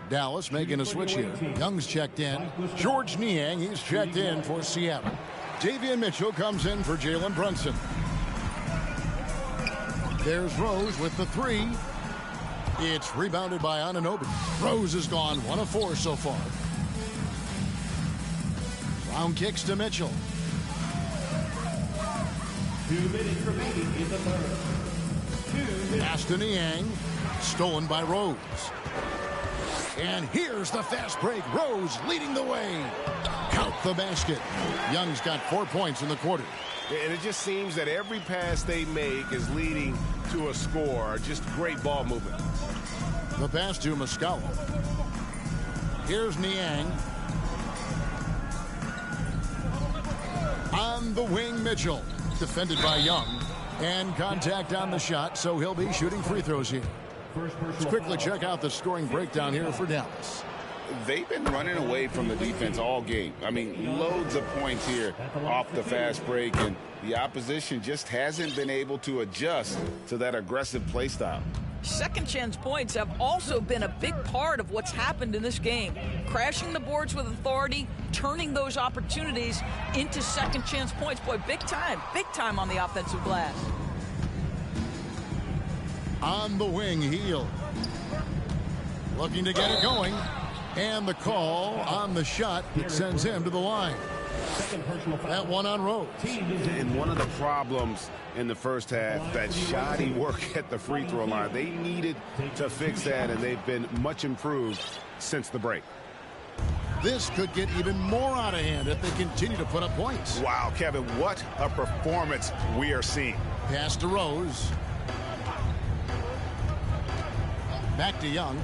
Dallas making a switch here. Young's checked in. George Niang, he's checked in for Seattle. Davion Mitchell comes in for Jalen Brunson. There's Rose with the three. It's rebounded by Anunoby. Rose has gone 1 of 4 so far. Brown kicks to Mitchell. 2 minutes remaining in the third. Pass to Niang. Stolen by Rose. And here's the fast break. Rose leading the way. Count the basket. Young's got 4 points in the quarter. And it just seems that every pass they make is leading to a score. Just great ball movement. The pass to Muscala. Here's Niang. On the wing, Mitchell. Defended by Young. And contact on the shot, so he'll be shooting free throws here. Let's quickly check out the scoring breakdown here for Dallas. They've been running away from the defense all game. I mean, loads of points here off the fast break, and the opposition just hasn't been able to adjust to that aggressive play style. Second chance points have also been a big part of what's happened in this game. Crashing the boards with authority, turning those opportunities into second chance points. Boy, big time on the offensive glass. On the wing, Heel. Looking to get it going. And the call on the shot that sends him to the line. That one on Rose. And one of the problems in the first half, that shoddy work at the free throw line. They needed to fix that, and they've been much improved since the break. This could get even more out of hand if they continue to put up points. Wow, Kevin, what a performance we are seeing. Pass to Rose. Back to Young.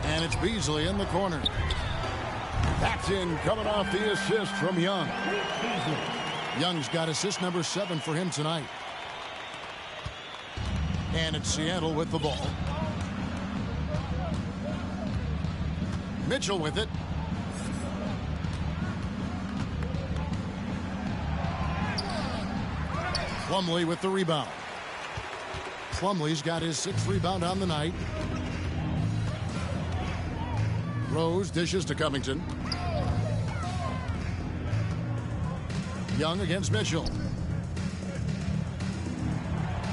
And it's Beasley in the corner. That's in, coming off the assist from Young. Young's got assist number 7 for him tonight. And it's Seattle with the ball. Mitchell with it. Plumlee with the rebound. Plumlee's got his 6th rebound on the night. Rose dishes to Covington. Young against Mitchell.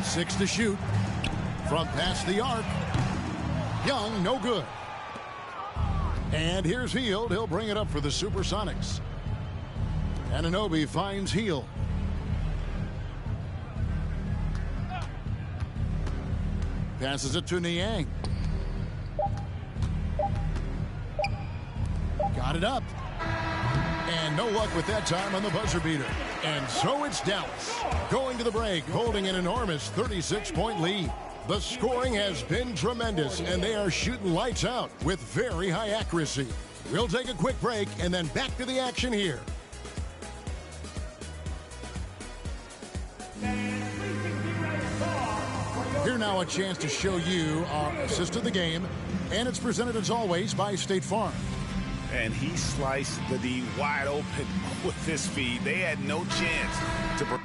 6 to shoot. From past the arc. Young, no good. And here's Hield. He'll bring it up for the Supersonics. Anunoby finds Hield. Passes it to Niang. Got it up. And no luck with that time on the buzzer beater. And so it's Dallas going to the break, holding an enormous 36-point lead. The scoring has been tremendous, and they are shooting lights out with very high accuracy. We'll take a quick break and then back to the action here. Here now a chance to show you our assist of the game, and it's presented as always by State Farm. And he sliced the D wide open with his feed. They had no chance to...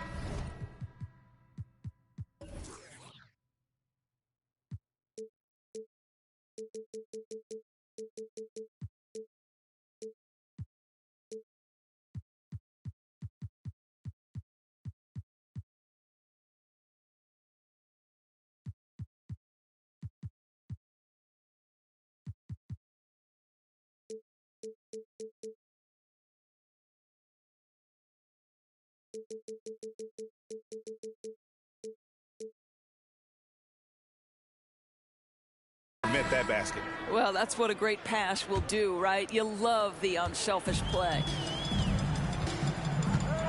Admit that basket. Well, that's what a great pass will do, right? You love the unselfish play.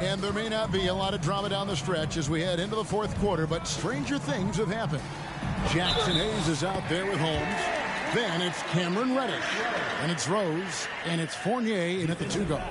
And there may not be a lot of drama down the stretch as we head into the 4th quarter, but stranger things have happened. Jackson Hayes is out there with Holmes. Then it's Cameron Reddish. And it's Rose. And it's Fournier in at the 2 guard.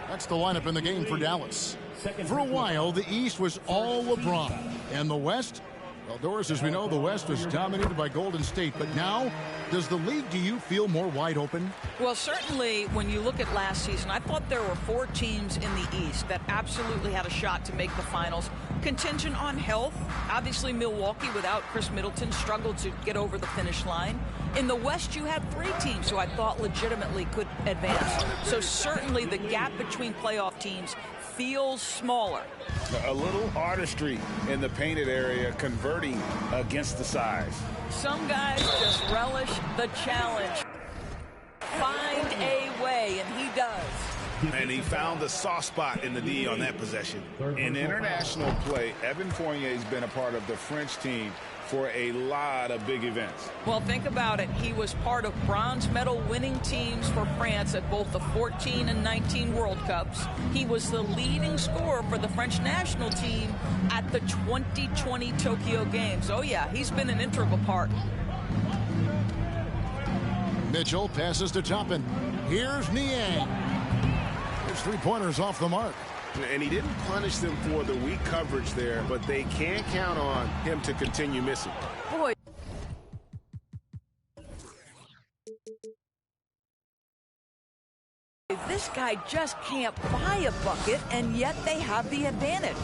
That's the lineup in the game for Dallas. For a while, the East was all LeBron. And the West? Well, Doris, as we know, the West was dominated by Golden State. But now, does the league, do you feel more wide open? Well, certainly when you look at last season, I thought there were 4 teams in the East that absolutely had a shot to make the finals. Contingent on health. Obviously, Milwaukee, without Chris Middleton, struggled to get over the finish line. In the West, you had 3 teams who I thought legitimately could advance. So certainly the gap between playoff teams feels smaller. A little artistry in the painted area, converting against the size. Some guys just relish the challenge. Find a way, and he does. And he found the soft spot in the D on that possession. In international play, Evan Fournier has been a part of the French team for a lot of big events. Well, think about it. He was part of bronze medal winning teams for France at both the 14 and 19 World Cups. He was the leading scorer for the French national team at the 2020 Tokyo Games. Oh, yeah, he's been an integral part. Mitchell passes to Toppin. Here's Niang. His 3-pointers off the mark. And he didn't punish them for the weak coverage there, but they can't count on him to continue missing. Boy. This guy just can't buy a bucket, and yet they have the advantage.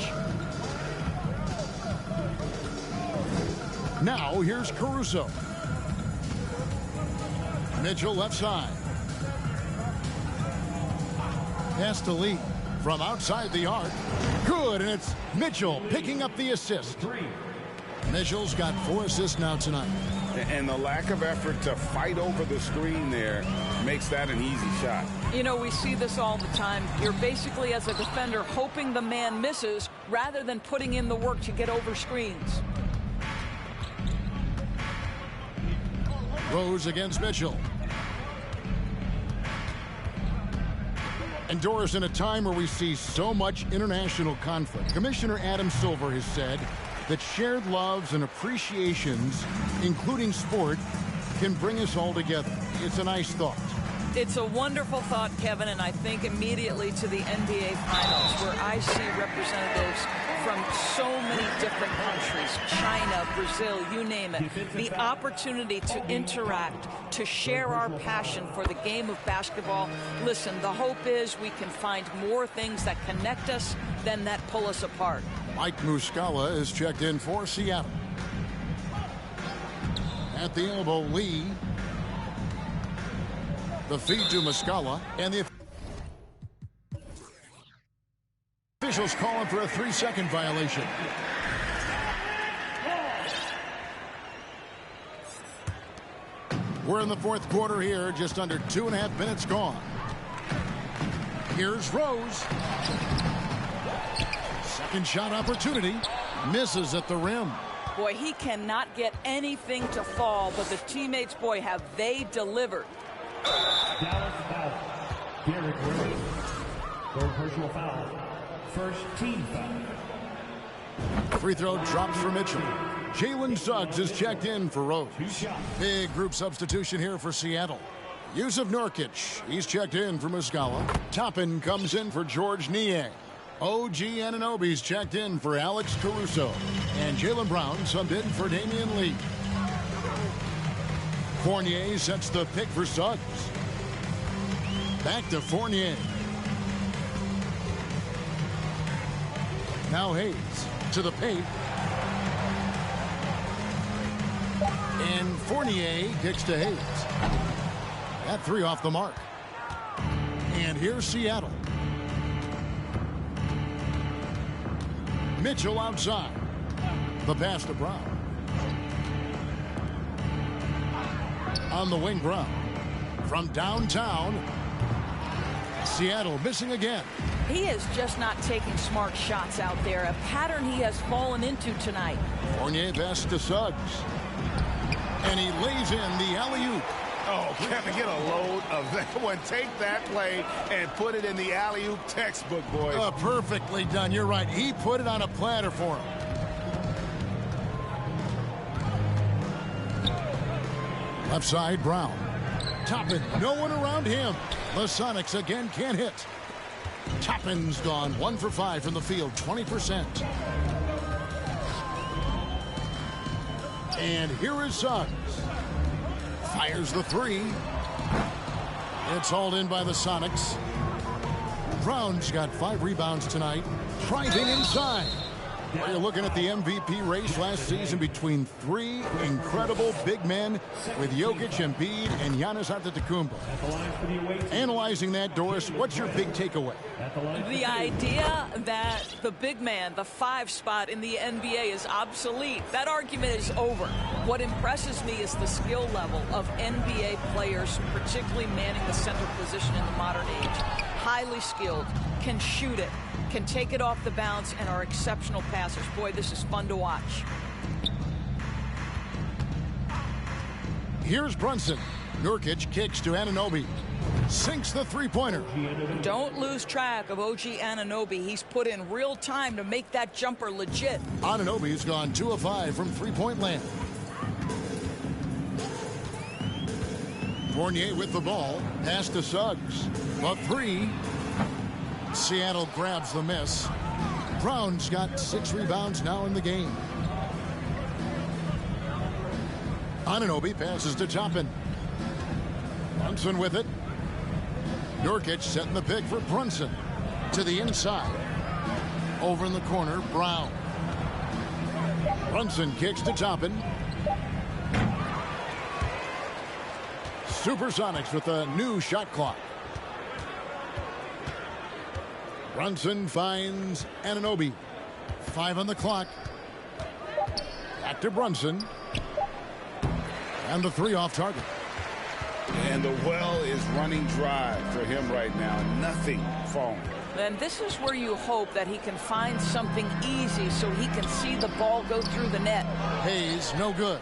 Now here's Caruso. Mitchell left side. Pass to Lee. From outside the arc. Good, and it's Mitchell picking up the assist. Mitchell's got 4 assists now tonight. And the lack of effort to fight over the screen there makes that an easy shot. You know, we see this all the time. You're basically, as a defender, hoping the man misses rather than putting in the work to get over screens. Rose against Mitchell. And Doris, in a time where we see so much international conflict, Commissioner Adam Silver has said that shared loves and appreciations, including sport, can bring us all together. It's a nice thought. It's a wonderful thought, Kevin, and I think immediately to the NBA Finals, where I see representatives from so many different countries, China, Brazil, you name it. The opportunity to interact, to share our passion for the game of basketball. Listen, the hope is we can find more things that connect us than that pull us apart. Mike Muscala is checked in for Seattle. At the elbow, Lee. The feed to Muscala, and the officials calling for a 3-second violation. We're in the fourth quarter here, just under 2.5 minutes gone. Here's Rose. Second shot opportunity. Misses at the rim. Boy, he cannot get anything to fall, but the teammates, boy, have they delivered. Dallas foul. Derrick Rose. Third personal foul. First team foul. Free throw drops for Mitchell. Jalen Suggs is checked in for Rose. Big group substitution here for Seattle. Yusuf Nurkic, he's checked in for Muscala. Toppin comes in for George Niang. OG Anunoby's checked in for Alex Caruso. And Jaylen Brown subbed in for Damian Lee. Fournier sets the pick for Suggs. Back to Fournier. Now Hayes to the paint. And Fournier kicks to Hayes. That three off the mark. And here's Seattle. Mitchell outside. The pass to Brown. On the wing, Brown. From downtown. Seattle missing again. He is just not taking smart shots out there. A pattern he has fallen into tonight. Fournier pass to Suggs. And he lays in the alley-oop. Oh, Kevin, get a load of that one. Take that play and put it in the alley-oop textbook, boys. Perfectly done. You're right. He put it on a platter for him. Left side, Brown. Toppin, no one around him. The Sonics again can't hit. Toppin's gone 1 for 5 from the field, 20%. And here is Suggs. Fires the three. It's hauled in by the Sonics. Brown's got 5 rebounds tonight. Driving inside. Well, you're looking at the MVP race last season between 3 incredible big men with Jokic, Embiid, and Giannis Antetokounmpo. Analyzing that, Doris, what's your big takeaway? The idea that the big man, the 5 spot in the NBA is obsolete. That argument is over. What impresses me is the skill level of NBA players, particularly manning the center position in the modern age. Highly skilled, can shoot it, can take it off the bounce, and are exceptional passers. Boy, this is fun to watch. Here's Brunson. Nurkic kicks to Anunoby. Sinks the three-pointer. Don't lose track of OG Anunoby. He's put in real time to make that jumper legit. Anunoby's gone 2 of 5 from three-point land. Fournier with the ball. Pass to Suggs. A 3. Seattle grabs the miss. Brown's got 6 rebounds now in the game. Anunoby passes to Toppin. Brunson with it. Nurkic setting the pick for Brunson. To the inside. Over in the corner, Brown. Brunson kicks to Toppin. Supersonics with a new shot clock. Brunson finds Anunoby. 5 on the clock. Back to Brunson. And the 3 off target. And the well is running dry for him right now. Nothing falling. And this is where you hope that he can find something easy so he can see the ball go through the net. Hayes, no good.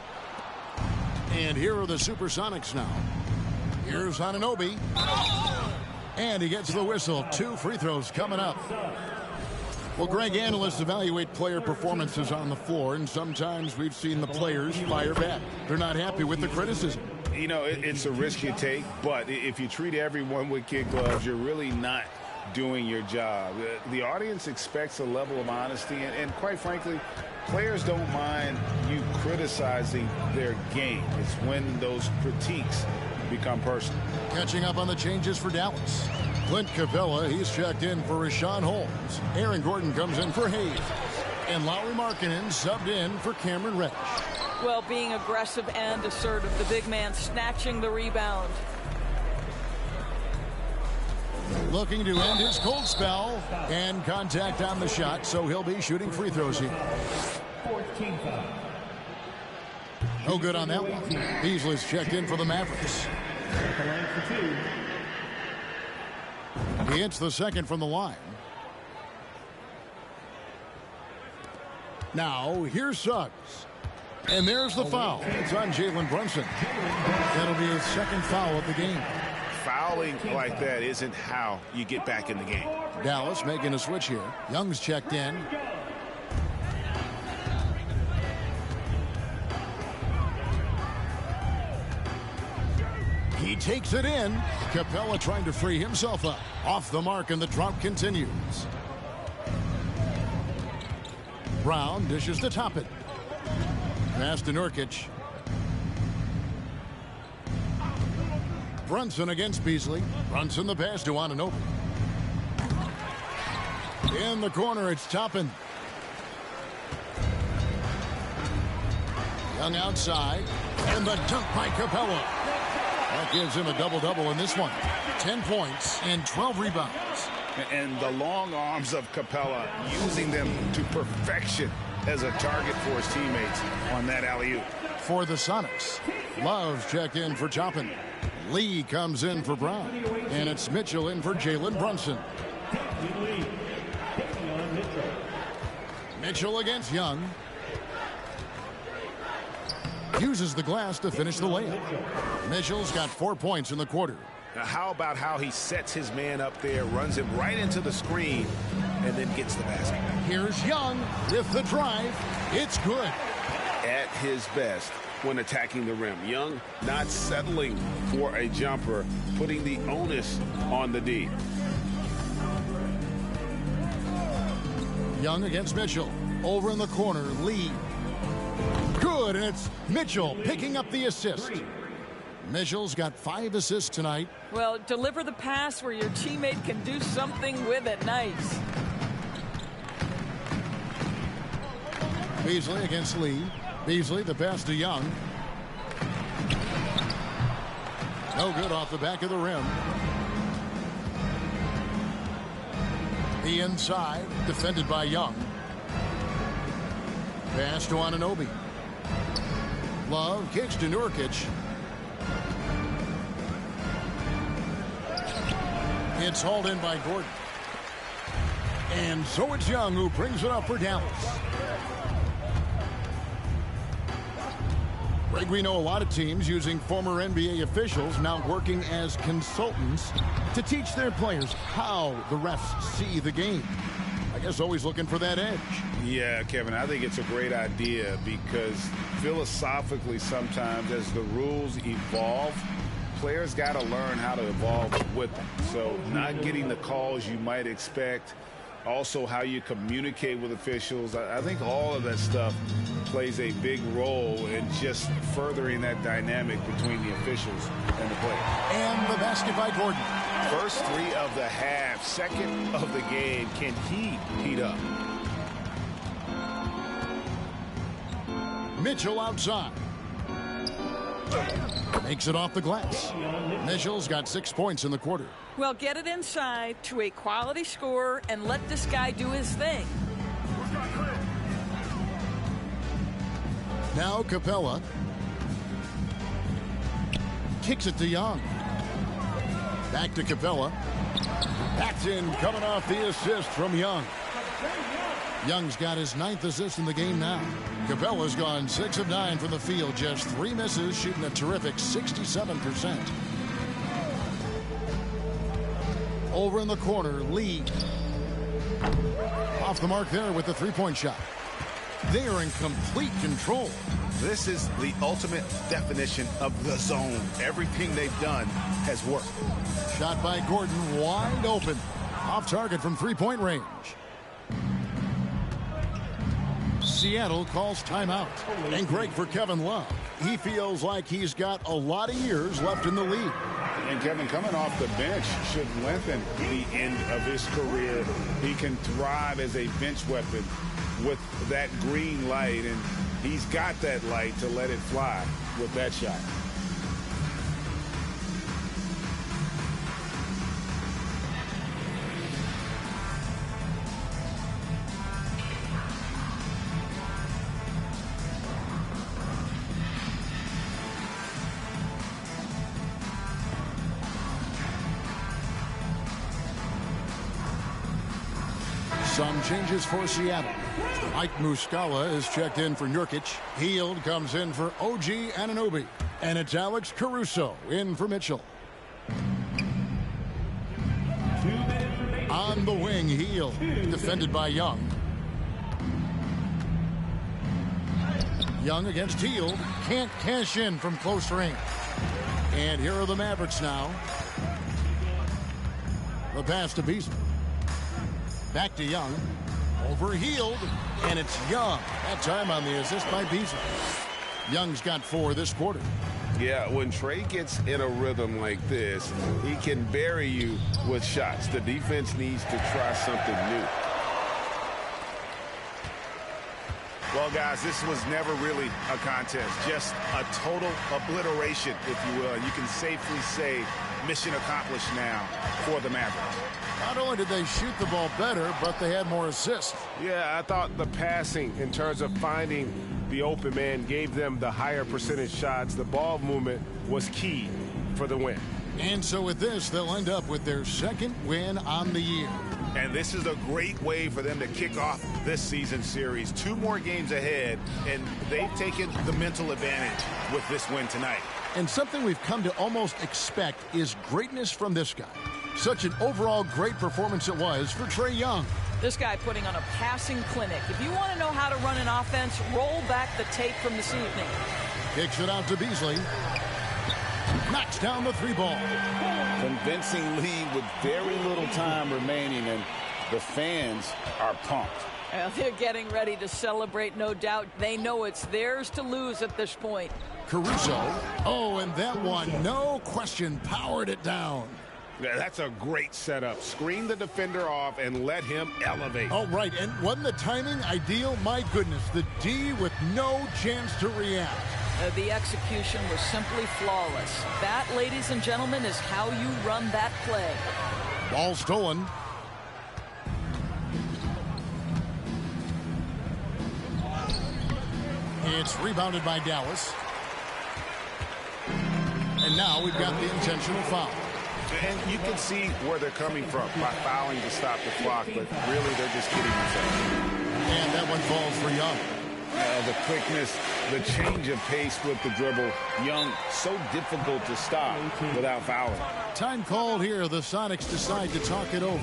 And here are the Supersonics now. Here's Anunoby. And he gets the whistle. 2 free throws coming up. Well, Greg, analysts evaluate player performances on the floor, and sometimes we've seen the players fire back. They're not happy with the criticism. You know, it's a risk you take, but if you treat everyone with kid gloves, you're really not doing your job. The audience expects a level of honesty, and quite frankly, players don't mind you criticizing their game. It's when those critiques become personal. Catching up on the changes for Dallas. Clint Capella, he's checked in for Rashawn Holmes. Aaron Gordon comes in for Hayes. And Lauri Markkanen subbed in for Cameron Reddish. Well, being aggressive and assertive, the big man snatching the rebound. Looking to end his cold spell, and contact on the shot, so he'll be shooting free throws here. No good on that one. Beasley's checked in for the Mavericks. He hits the second from the line. Now, here's Suggs. And there's the foul. It's on Jalen Brunson. That'll be his second foul of the game. Fouling like that isn't how you get back in the game. Dallas making a switch here. Young's checked in. He takes it in. Capella trying to free himself up. Off the mark, and the drought continues. Brown dishes to Toppin. Pass to Nurkic. Brunson against Beasley. Brunson the pass to Anunoby. In the corner, it's Toppin. Young outside. And the dunk by Capella. That gives him a double-double in this one. 10 points and 12 rebounds. And the long arms of Capella, using them to perfection as a target for his teammates on that alley-oop. For the Sonics, Love's checked in for Toppin. Lee comes in for Brown. And it's Mitchell in for Jalen Brunson. Mitchell against Young. Uses the glass to finish the layup. Mitchell's got 4 points in the quarter. Now, how about how he sets his man up there, runs him right into the screen, and then gets the basket. Here's Young with the drive. It's good. At his best when attacking the rim. Young not settling for a jumper, putting the onus on the D. Young against Mitchell. Over in the corner, Lee. Good, and it's Mitchell picking up the assist. Mitchell's got 5 assists tonight. Well, deliver the pass where your teammate can do something with it. Nice. Beasley against Lee. Beasley, the pass to Young. No good off the back of the rim. The inside, defended by Young. Pass to Anunoby. Love kicks to Nurkic. It's hauled in by Gordon. And so it's Young who brings it up for Dallas. Greg, we know a lot of teams using former NBA officials now working as consultants to teach their players how the refs see the game. I guess always looking for that edge. Yeah, Kevin, I think it's a great idea because philosophically sometimes as the rules evolve, players got to learn how to evolve with them. So not getting the calls you might expect, also how you communicate with officials. I think all of that stuff plays a big role in just furthering that dynamic between the officials and the players. And the basket by Gordon. First 3 of the half, second of the game. Can he heat up? Mitchell outside. Makes it off the glass. Mitchell's got 6 points in the quarter. Well, get it inside to a quality scorer and let this guy do his thing. Now Capella kicks it to Young. Back to Capella. Paxton coming off the assist from Young. Young's got his 9th assist in the game now. Capella's gone 6 of 9 from the field. Just 3 misses, shooting a terrific 67%. Over in the corner, Lee. Off the mark there with the 3-point shot. They are in complete control. This is the ultimate definition of the zone. Everything they've done has worked. Shot by Gordon, wide open. Off target from three-point range. Seattle calls timeout. And Greg, for Kevin Love, he feels like he's got a lot of years left in the league. And Kevin, coming off the bench should lengthen the end of his career. He can thrive as a bench weapon with that green light, and he's got that light to let it fly with that shot. Some changes for Seattle. Mike Muscala is checked in for Nurkic. Hield comes in for OG Anunoby. And it's Alex Caruso in for Mitchell. On the wing, Hield, defended by Young. Young against Hield. Can't cash in from close range. And here are the Mavericks now. The pass to Beasley. Back to Young. Over Hield. And it's Young. That time on the assist by Beasley. Young's got 4 this quarter. Yeah, when Trey gets in a rhythm like this, he can bury you with shots. The defense needs to try something new. Well, guys, this was never really a contest. Just a total obliteration, if you will. You can safely say mission accomplished now for the Mavericks. Not only did they shoot the ball better, but they had more assists. Yeah, I thought the passing in terms of finding the open man gave them the higher percentage shots. The ball movement was key for the win. And so with this, they'll end up with their second win on the year. And this is a great way for them to kick off this season series. 2 more games ahead, and they've taken the mental advantage with this win tonight. And something we've come to almost expect is greatness from this guy. Such an overall great performance it was for Trae Young. This guy putting on a passing clinic. If you want to know how to run an offense, roll back the tape from this evening. Kicks it out to Beasley. Knocks down the 3-ball. Convincing lead with very little time remaining, and the fans are pumped. Well, they're getting ready to celebrate, no doubt. They know it's theirs to lose at this point. Caruso. Oh, and that one, no question, powered it down. Yeah, that's a great setup. Screen the defender off and let him elevate. Oh, right. And wasn't the timing ideal? My goodness, the D with no chance to react. The execution was simply flawless. That, ladies and gentlemen, is how you run that play. Ball stolen. It's rebounded by Dallas. And now we've got the intentional foul. And you can see where they're coming from by fouling to stop the clock, but really they're just kidding themselves. And that one falls for Young. The quickness, the change of pace with the dribble. Young, so difficult to stop without fouling. Time called here. The Sonics decide to talk it over.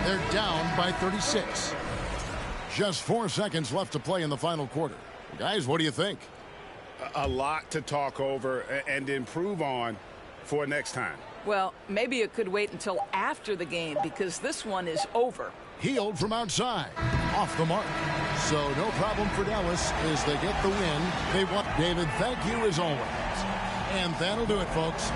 They're down by 36. Just 4 seconds left to play in the final quarter. Guys, what do you think? A lot to talk over and improve on for next time. Well, maybe it could wait until after the game because this one is over. Hield from outside. Off the mark. So no problem for Dallas as they get the win. They want David, thank you as always. And that'll do it, folks.